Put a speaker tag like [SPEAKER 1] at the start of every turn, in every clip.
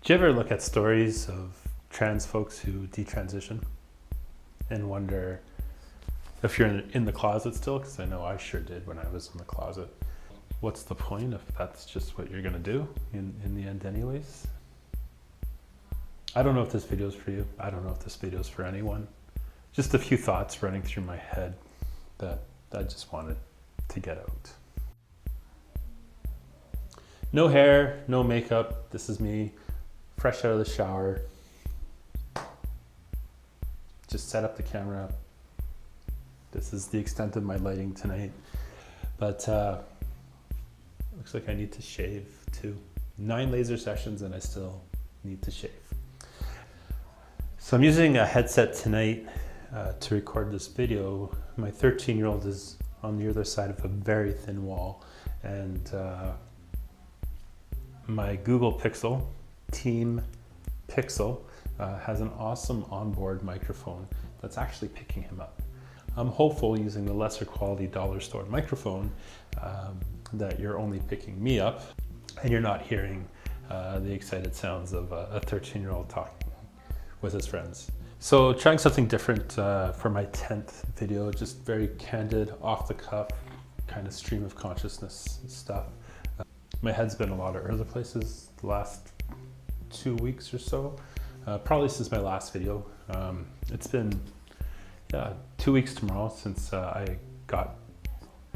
[SPEAKER 1] Do you ever look at stories of trans folks who detransition and wonder if you're in the closet still? Because I know I sure did when I was in the closet. What's the point if that's just what you're going to do in the end anyways? I don't know if this video is for you. I don't know if this video is for anyone. Just a few thoughts running through my head that I just wanted to get out. No hair, no makeup. This is me, fresh out of the shower. Just set up the camera. This is the extent of my lighting tonight. But looks like I need to shave too. 9 laser sessions and I still need to shave. So I'm using a headset tonight to record this video. My 13-year-old is on the other side of a very thin wall, and my Google Pixel, Team Pixel, has an awesome onboard microphone that's actually picking him up. I'm hopeful using the lesser quality dollar store microphone that you're only picking me up and you're not hearing the excited sounds of a 13-year-old talking with his friends. So trying something different for my 10th video, just very candid, off the cuff, kind of stream of consciousness stuff. My head's been a lot of other places the last 2 weeks or so, probably since my last video. It's been 2 weeks tomorrow since I got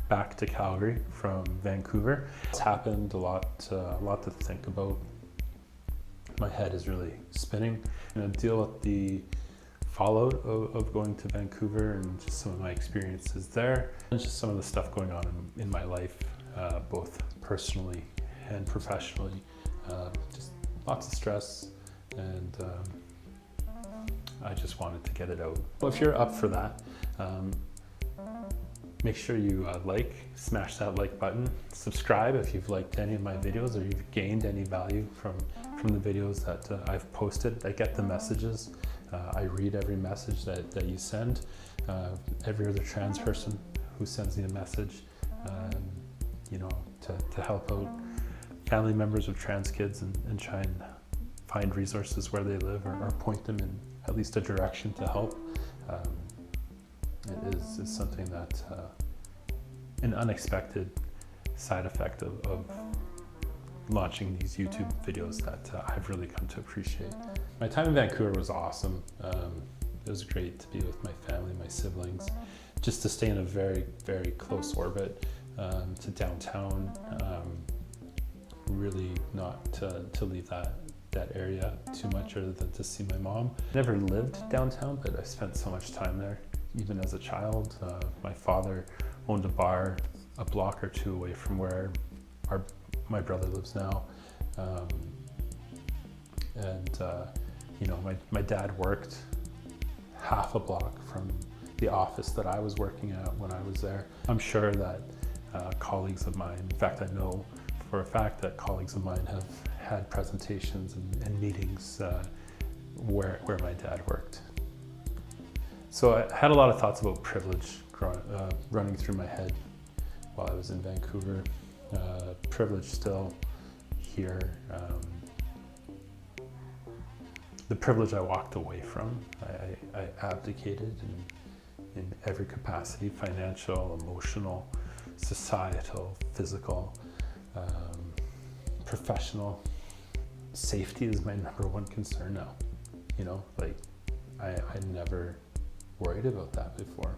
[SPEAKER 1] back to Calgary from Vancouver. It's happened a lot to think about. My head is really spinning. I'm gonna deal with the fallout of going to Vancouver and just some of my experiences there, and just some of the stuff going on in my life, both personally and professionally. Just lots of stress, and I just wanted to get it out. Well, if you're up for that, make sure you smash that like button, subscribe if you've liked any of my videos or you've gained any value from the videos that I've posted. I get the messages. I read every message that you send. Every other trans person who sends me a message, to help out family members of trans kids and try and find resources where they live or point them in at least a direction to help. It is something that an unexpected side effect of launching these YouTube videos that I've really come to appreciate. My time in Vancouver was awesome. It was great to be with my family, my siblings, just to stay in a very, very close orbit to downtown. Really not to leave that area too much other than to see my mom. Never lived downtown, but I spent so much time there. Even as a child, my father owned a bar a block or two away from where my brother lives now. My dad worked half a block from the office that I was working at when I was there. I'm sure that colleagues of mine, in fact, I know for a fact that colleagues of mine have had presentations and meetings where my dad worked. So I had a lot of thoughts about privilege running through my head while I was in Vancouver. Privilege still here. The privilege I walked away from, I abdicated in every capacity: financial, emotional, societal, physical, professional. Safety is my #1 concern now. I never worried about that before.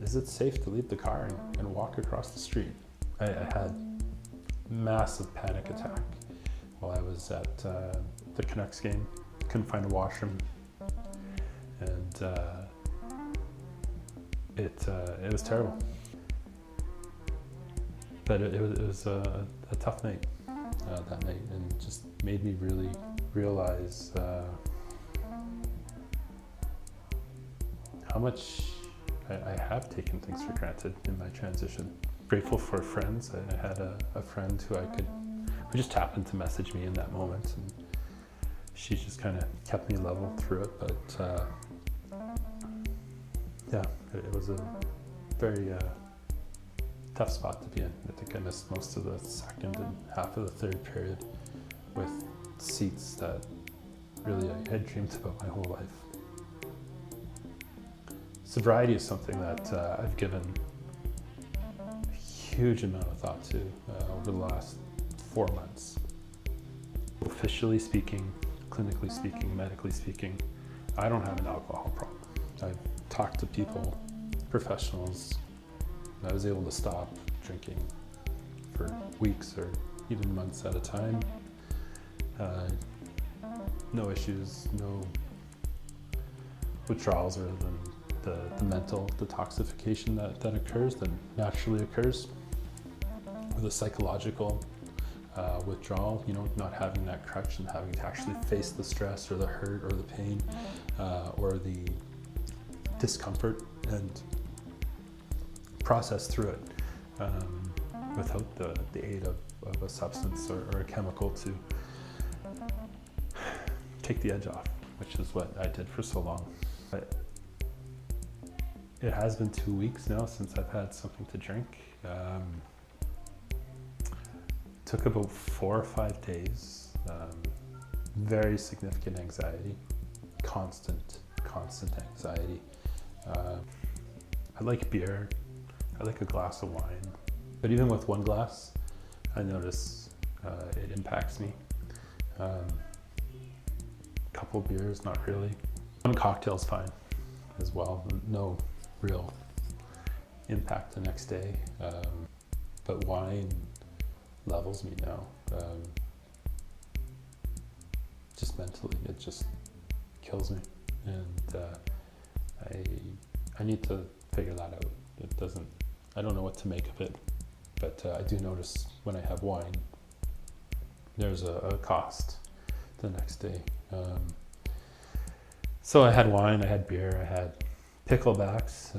[SPEAKER 1] Is it safe to leave the car and walk across the street? I had massive panic attack while I was at the Canucks game. Couldn't find a washroom, and it was terrible. But it was a tough night that night, and just made me really realize how much I have taken things for granted in my transition. Grateful for friends. I had a friend who just happened to message me in that moment, and she just kind of kept me level through it. But it was a very tough spot to be in. I think I missed most of the second and half of the third period with seats that really I had dreamed about my whole life. Sobriety is something that I've given a huge amount of thought to over the last 4 months. Officially speaking, clinically speaking, medically speaking, I don't have an alcohol problem. I've talked to people, professionals. I was able to stop drinking for weeks or even months at a time. No issues, no withdrawals other than the mental detoxification that occurs, that naturally occurs with a psychological withdrawal, not having that crutch and having to actually face the stress or the hurt or the pain or the discomfort and process through it without the aid of a substance or a chemical to take the edge off, which is what I did for so long. But it has been 2 weeks now since I've had something to drink. Took about 4 or 5 days. Very significant anxiety, constant anxiety. I like beer, I like a glass of wine, but even with one glass, I notice it impacts me. Couple beers, not really. One cocktail's fine as well, no real impact the next day. But wine levels me now. Just mentally, it just kills me. And I need to figure that out. I don't know what to make of it, but I do notice when I have wine, there's a cost the next day. So I had wine, I had beer, I had picklebacks,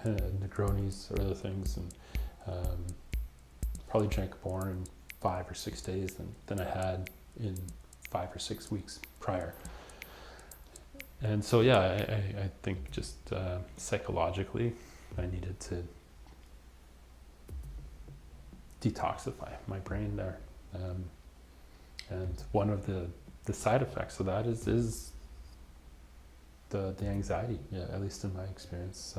[SPEAKER 1] and Negronis or other things, and probably drank more in 5 or 6 days than I had in 5 or 6 weeks prior. And so yeah, I think just psychologically, I needed to detoxify my brain there. And one of the side effects of that is the anxiety, at least in my experience.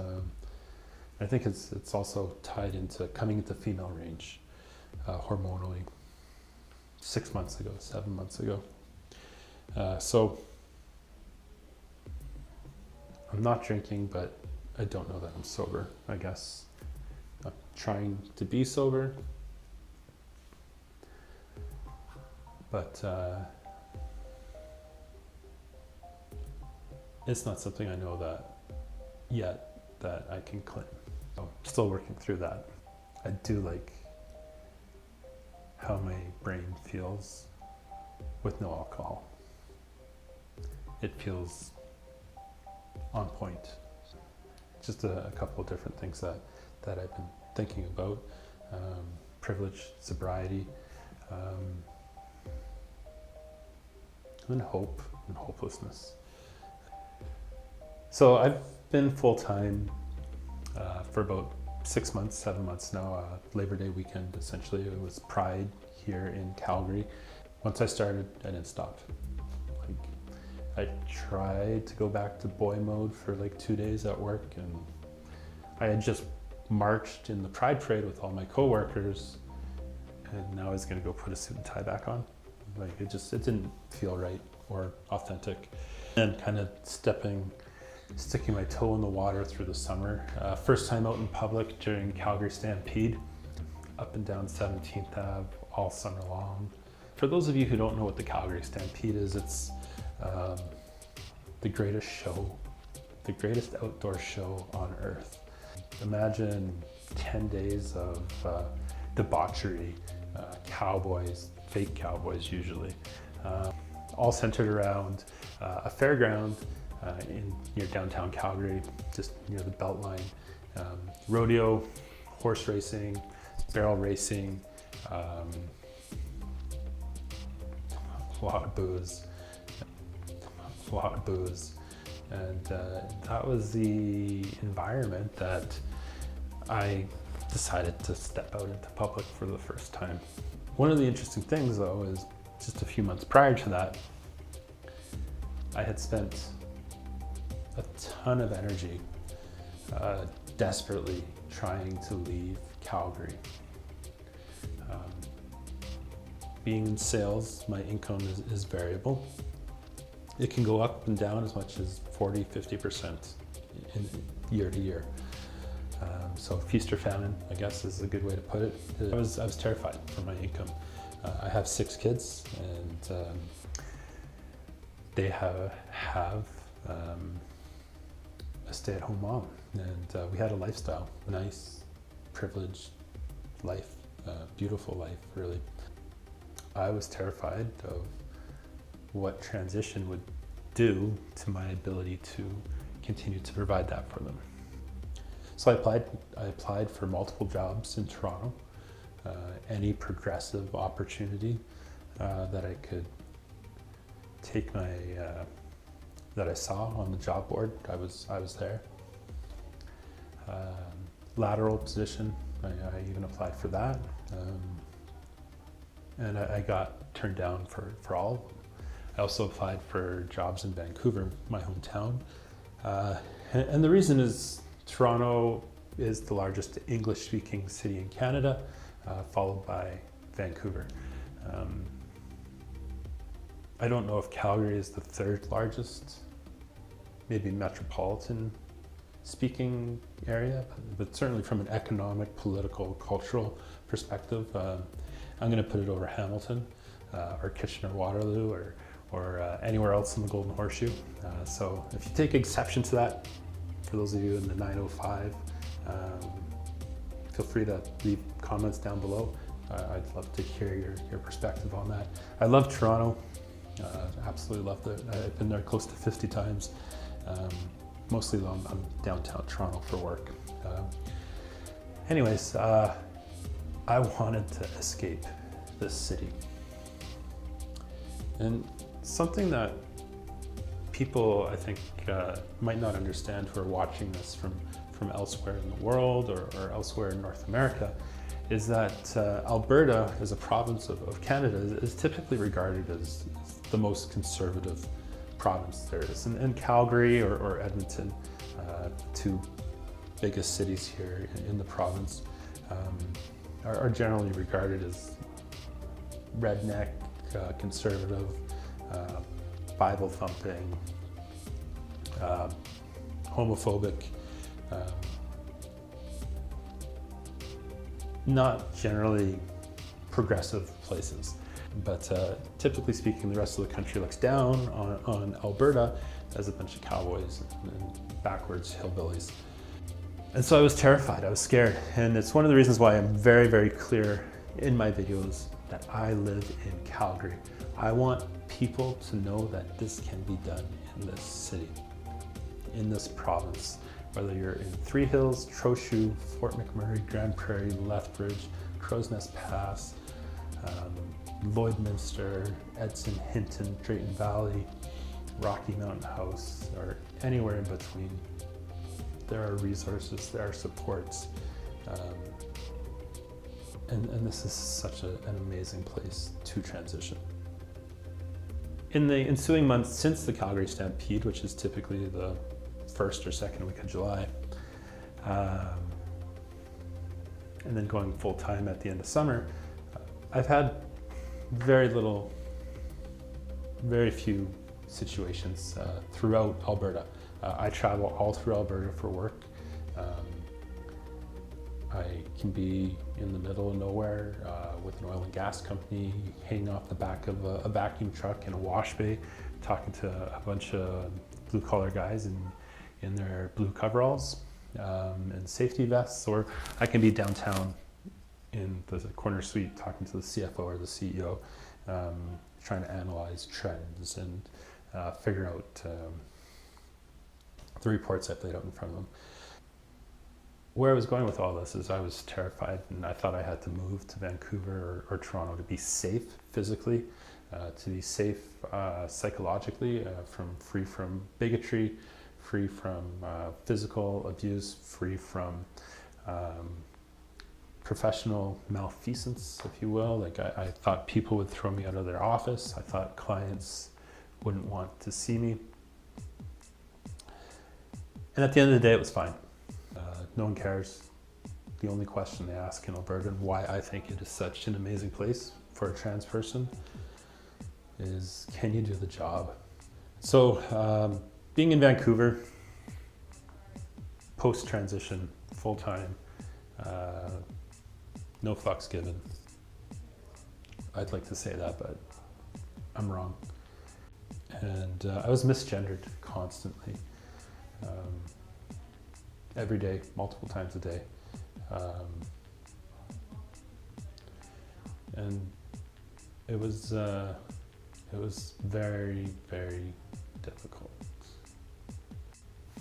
[SPEAKER 1] I think it's also tied into coming into female range hormonally 6 months ago, 7 months ago. So I'm not drinking, but I don't know that I'm sober, I guess. I'm trying to be sober, but it's not something I know that I can claim. So I'm still working through that. I do like how my brain feels with no alcohol. It feels on point. Just a couple of different things that I've been thinking about. Privilege, sobriety, and hope and hopelessness. So I've been full-time for about 6 months, 7 months now. Labor Day weekend, essentially, it was Pride here in Calgary. Once I started, I didn't stop. I tried to go back to boy mode for 2 days at work, and I had just marched in the Pride Parade with all my coworkers, and now I was gonna go put a suit and tie back on. It didn't feel right or authentic. And kind of sticking my toe in the water through the summer. First time out in public during Calgary Stampede, up and down 17th Ave all summer long. For those of you who don't know what the Calgary Stampede is, it's the greatest show, the greatest outdoor show on earth. Imagine 10 days of debauchery, cowboys, fake cowboys usually, all centered around a fairground near downtown Calgary, just near the Beltline. Rodeo, horse racing, barrel racing, a lot of booze, and that was the environment that I decided to step out into public for the first time. One of the interesting things though is just a few months prior to that, I had spent a ton of energy desperately trying to leave Calgary. Being in sales, my income is variable. It can go up and down as much as 40, 50% in year to year. So feast or famine, I guess, is a good way to put it. I was terrified for my income. I have 6 kids, and they have a stay-at-home mom, and we had a lifestyle, a nice, privileged life, beautiful life, really. I was terrified of what transition would do to my ability to continue to provide that for them. So I applied for multiple jobs in Toronto, any progressive opportunity that I could take that I saw on the job board. I was there. Lateral position, I even applied for that. And I got turned down for all of them. I also applied for jobs in Vancouver, my hometown. And the reason is Toronto is the largest English-speaking city in Canada, followed by Vancouver. I don't know if Calgary is the 3rd largest, maybe metropolitan speaking area, but certainly from an economic, political, cultural perspective, I'm going to put it over Hamilton or Kitchener-Waterloo or anywhere else in the Golden Horseshoe. So if you take exception to that, for those of you in the 905, feel free to leave comments down below. I'd love to hear your perspective on that. I love Toronto. Absolutely loved it. I've been there close to 50 times. Mostly though I'm downtown Toronto for work. Anyways, I wanted to escape this city. And something that people, I think, might not understand who are watching this from elsewhere in the world or elsewhere in North America is that Alberta, as a province of Canada, is typically regarded as the most conservative province there is. And Calgary or Edmonton, two biggest cities here in the province, are generally regarded as redneck, conservative, Bible thumping, homophobic, not generally progressive places. But typically speaking, the rest of the country looks down on Alberta as a bunch of cowboys and backwards hillbillies. And so I was terrified, I was scared. And it's one of the reasons why I'm very, very clear in my videos that I live in Calgary. I want people to know that this can be done in this city, in this province. Whether you're in Three Hills, Trochu, Fort McMurray, Grand Prairie, Lethbridge, Crow's Nest Pass, Lloydminster, Edson, Hinton, Drayton Valley, Rocky Mountain House, or anywhere in between. There are resources, there are supports, and this is such an amazing place to transition. In the ensuing months since the Calgary Stampede, which is typically the 1st or 2nd week of July, and then going full time at the end of summer, I've had very few situations throughout Alberta. I travel all through Alberta for work. I can be in the middle of nowhere with an oil and gas company, hanging off the back of a vacuum truck in a wash bay, talking to a bunch of blue-collar guys in their blue coveralls and safety vests, or I can be downtown in the corner suite talking to the CFO or the CEO, trying to analyze trends and figure out the reports I've laid out in front of them. Where I was going with all this is I was terrified, and I thought I had to move to Vancouver or Toronto to be safe physically, to be safe psychologically, free from bigotry, free from physical abuse, free from professional malfeasance, if you will. Like I thought people would throw me out of their office. I thought clients wouldn't want to see me. And at the end of the day, it was fine. No one cares. The only question they ask in Alberta, and why I think it is such an amazing place for a trans person, is can you do the job? So being in Vancouver, post-transition, full-time, no fucks given. I'd like to say that, but I'm wrong. And I was misgendered constantly. Every day, multiple times a day. And it was very, very difficult.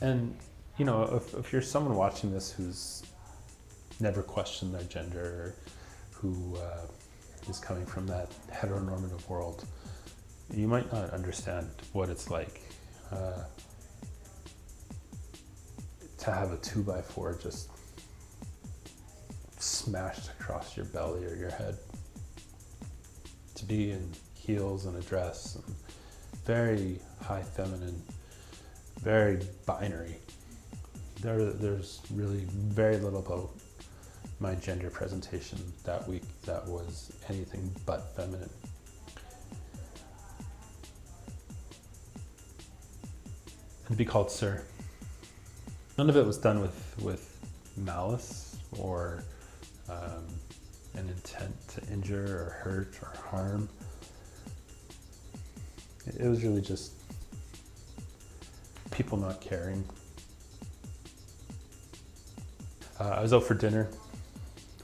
[SPEAKER 1] And you know, if you're someone watching this who's never questioned their gender, or who is coming from that heteronormative world, you might not understand what it's like to have a 2x4 just smashed across your belly or your head, to be in heels and a dress, and very high feminine, very binary. There's really very little about my gender presentation that week that was anything but feminine. And to be called sir. None of it was done with malice or an intent to injure or hurt or harm. It was really just people not caring. I was out for dinner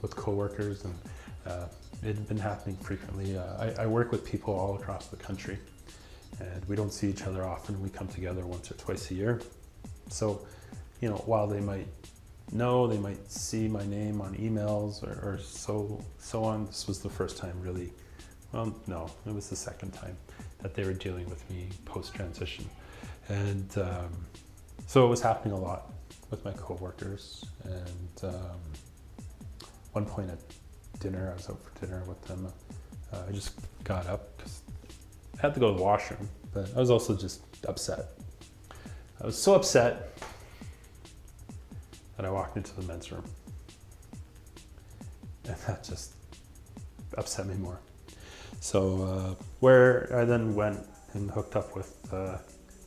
[SPEAKER 1] with coworkers, and it had been happening frequently. I work with people all across the country, and we don't see each other often. We come together once or twice a year. So, you know, while they might know, they might see my name on emails or so on, this was the first time really, well, no, it was the second time that they were dealing with me post-transition. And so it was happening a lot with my coworkers. And one point at dinner, I was out for dinner with them. I just got up because I had to go to the washroom, but I was also just upset. I was so upset that I walked into the men's room. And that just upset me more. So where I then went and hooked up with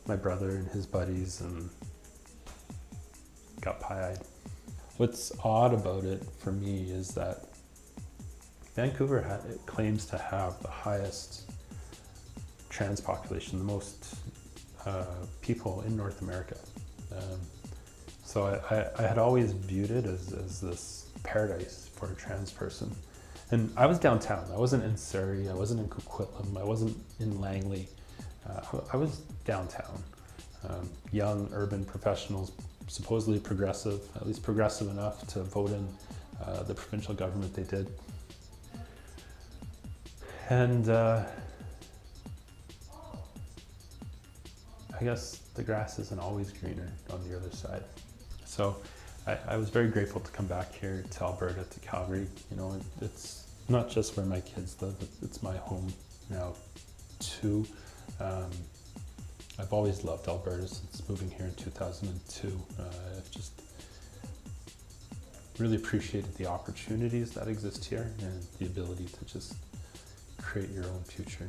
[SPEAKER 1] my brother and his buddies and got pie-eyed. What's odd about it for me is that Vancouver it claims to have the highest trans population, the most people in North America. So I had always viewed it as this paradise for a trans person. And I was downtown. I wasn't in Surrey. I wasn't in Coquitlam. I wasn't in Langley. I was downtown. Young urban professionals, supposedly progressive, at least progressive enough to vote in the provincial government they did. And I guess the grass isn't always greener on the other side. So I was very grateful to come back here to Alberta, to Calgary. You know, it's not just where my kids live, it's my home now too. I've always loved Alberta since moving here in 2002. I've just really appreciated the opportunities that exist here and the ability to just create your own future.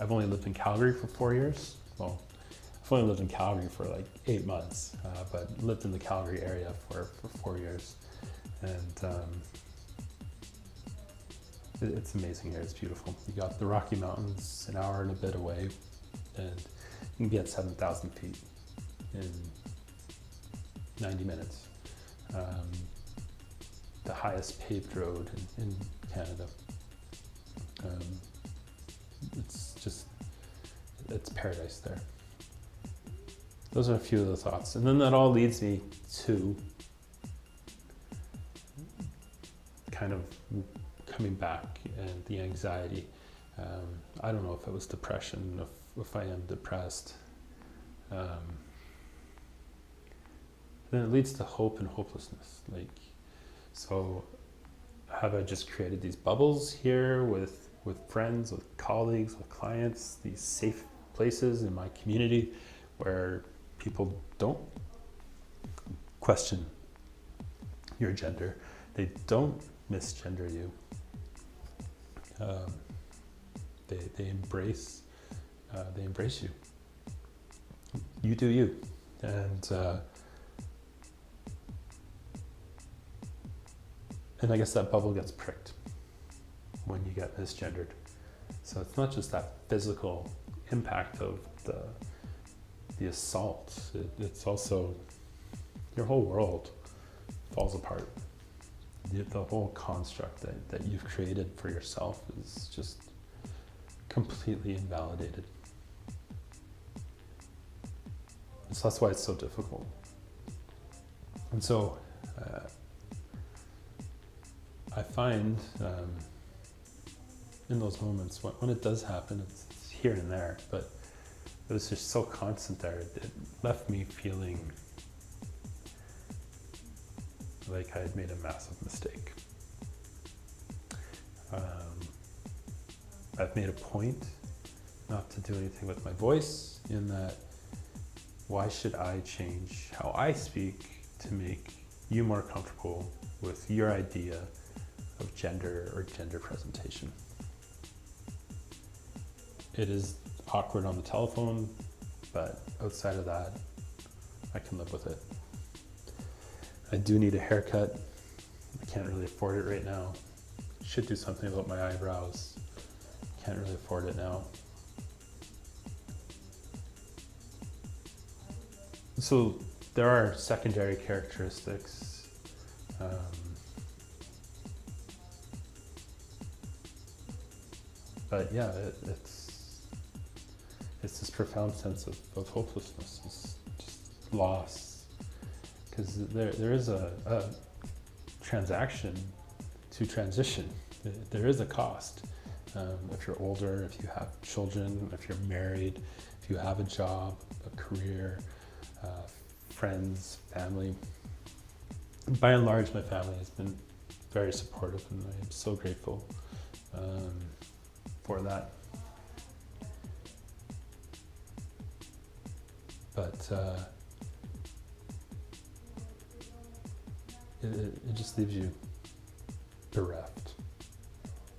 [SPEAKER 1] I've only lived in Calgary for 4 years. Well, I've only lived in Calgary for like 8 months, but lived in the Calgary area for 4 years. And it's amazing here, it's beautiful. You got the Rocky Mountains an hour and a bit away, and you can be at 7,000 feet in 90 minutes. The highest paved road in Canada. It's paradise there. Those are a few of the thoughts. And then that all leads me to kind of coming back and the anxiety. I don't know if it was depression, if I am depressed. Then it leads to hope and hopelessness. Like, So have I just created these bubbles here with friends, with colleagues, with clients, these safe places in my community where people don't question your gender, they don't misgender you, they embrace you. You do you, and I guess that bubble gets pricked when you get misgendered. So it's not just that physical impact of the assault, it's also your whole world falls apart. The whole construct that you've created for yourself is just completely invalidated. So that's why it's so difficult. And so I find in those moments when it does happen, it's here and there, but it was just so constant there. It left me feeling like I had made a massive mistake. I've made a point not to do anything with my voice, in that why should I change how I speak to make you more comfortable with your idea of gender or gender presentation? It is awkward on the telephone, but outside of that, I can live with it. I do need a haircut. I can't really afford it right now. Should do something about my eyebrows. Can't really afford it now. So there are secondary characteristics. But yeah, it's this profound sense of hopelessness, just loss. Because there is a transaction to transition. There is a cost. If you're older, if you have children, if you're married, if you have a job, a career, friends, family. By and large, my family has been very supportive, and I'm so grateful for that. But it just leaves you bereft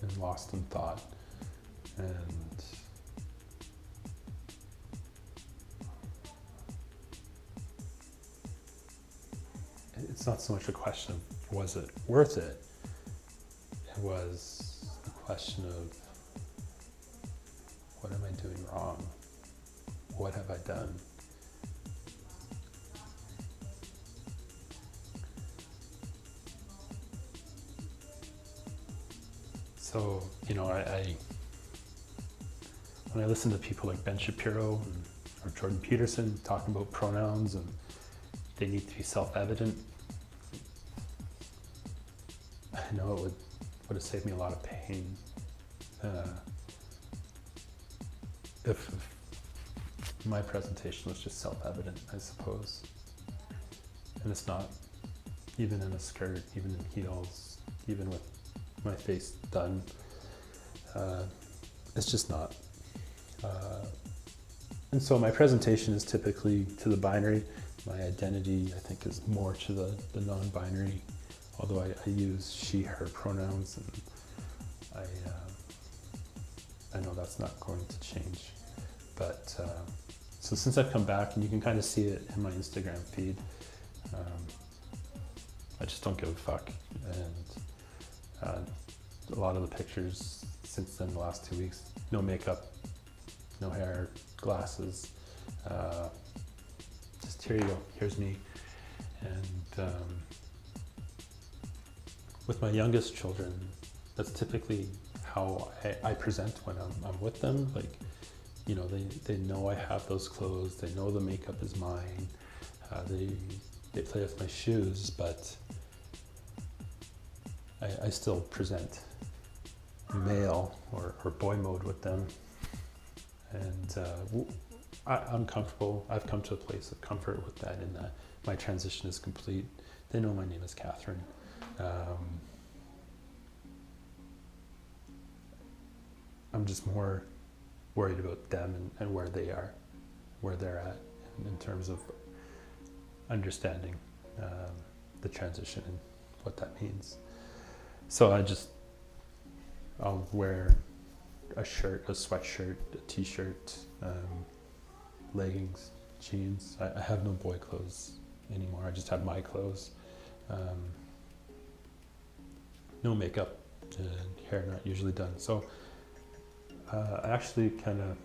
[SPEAKER 1] and lost in thought, and it's not so much a question of was it worth it, it was a question of what am I doing wrong? What have I done? So, when I listen to people like Ben Shapiro or Jordan Peterson talking about pronouns and they need to be self-evident, I know it would have saved me a lot of pain if my presentation was just self-evident, I suppose. And it's not, even in a skirt, even in heels, even with my face done. It's just not. And so my presentation is typically to the binary. My identity, I think, is more to the non-binary, although I use she, her pronouns, and I know that's not going to change. But so since I've come back, and you can kind of see it in my Instagram feed, I just don't give a fuck. And a lot of the pictures since then, the last 2 weeks, no makeup, no hair, glasses, just here you go, here's me. And with my youngest children, that's typically how I present when I'm with them. Like, they know I have those clothes, they know the makeup is mine, they play with my shoes, but I still present male or boy mode with them. And I'm comfortable. I've come to a place of comfort with that, in that my transition is complete. They know my name is Catherine. I'm just more worried about them and where they are, where they're at in terms of understanding the transition and what that means. So I'll wear a shirt, a sweatshirt, a t-shirt, leggings, jeans. I have no boy clothes anymore. I just have my clothes. No makeup, hair not usually done. So I actually kind of,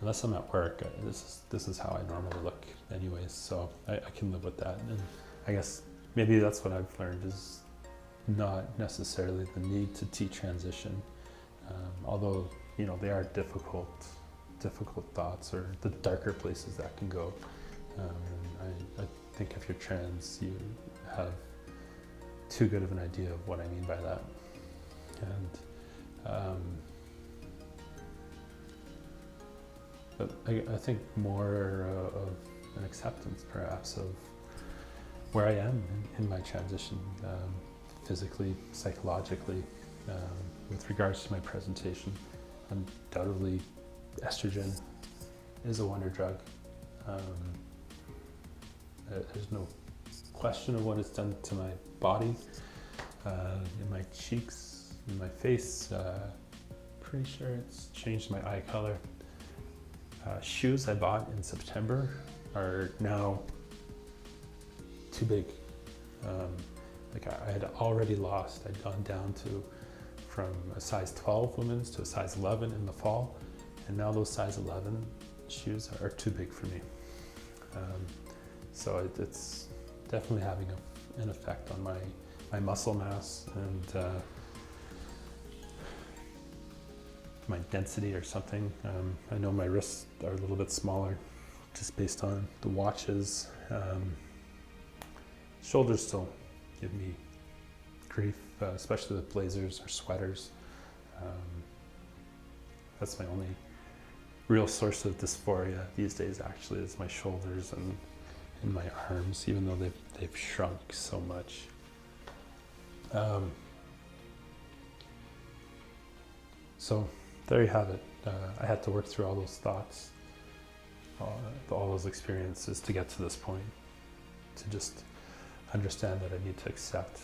[SPEAKER 1] unless I'm at work, this is how I normally look anyways, so I can live with that. And I guess maybe that's what I've learned, is not necessarily the need to detransition, although, you know, they are difficult thoughts, or the darker places that can go. I think if you're trans, you have too good of an idea of what I mean by that. And but I think more of an acceptance, perhaps, of where I am in my transition, physically, psychologically, with regards to my presentation. Undoubtedly, estrogen is a wonder drug. There's no question of what it's done to my body, in my cheeks, in my face. Pretty sure it's changed my eye color. Shoes I bought in September are now too big. Like I had already lost, I'd gone down from a size 12 women's to a size 11 in the fall, and now those size 11 shoes are too big for me. So it's definitely having an effect on my muscle mass and my density or something. I know my wrists are a little bit smaller just based on the watches. Shoulders still give me grief, especially with blazers or sweaters. That's my only real source of dysphoria these days, actually, is my shoulders and my arms, even though they've shrunk so much. So there you have it. I had to work through all those thoughts, all those experiences to get to this point, to just understand that I need to accept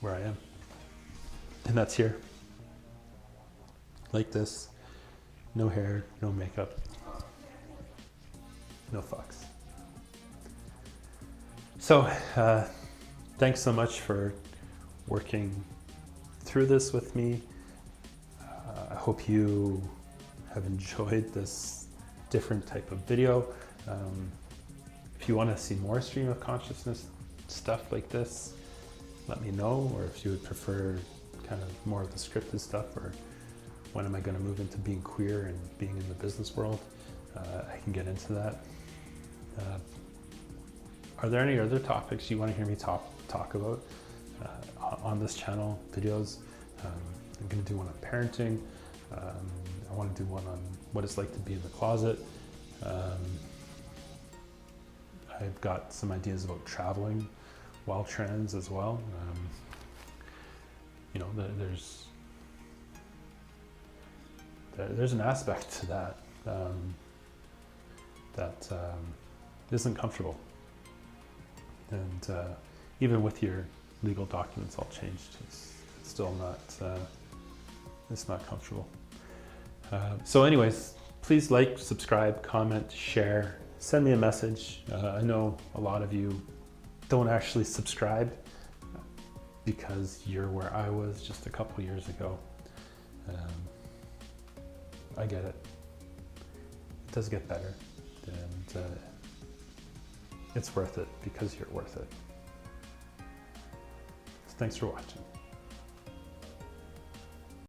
[SPEAKER 1] where I am. And that's here. Like this. No hair, no makeup, no fucks. So, thanks so much for working through this with me. I hope you have enjoyed this different type of video. If you want to see more stream of consciousness stuff like this, let me know, or if you would prefer kind of more of the scripted stuff, or when am I going to move into being queer and being in the business world, I can get into that. Are there any other topics you want to hear me talk about on this channel, videos? I'm going to do one on parenting. I want to do one on what it's like to be in the closet. I've got some ideas about traveling while trans as well. You know, there's an aspect to that that isn't comfortable, and even with your legal documents all changed, it's still not it's not comfortable. So anyways, please like, subscribe, comment, share, send me a message. I know a lot of you don't actually subscribe because you're where I was just a couple years ago. I get it. It does get better, and it's worth it because you're worth it. So thanks for watching.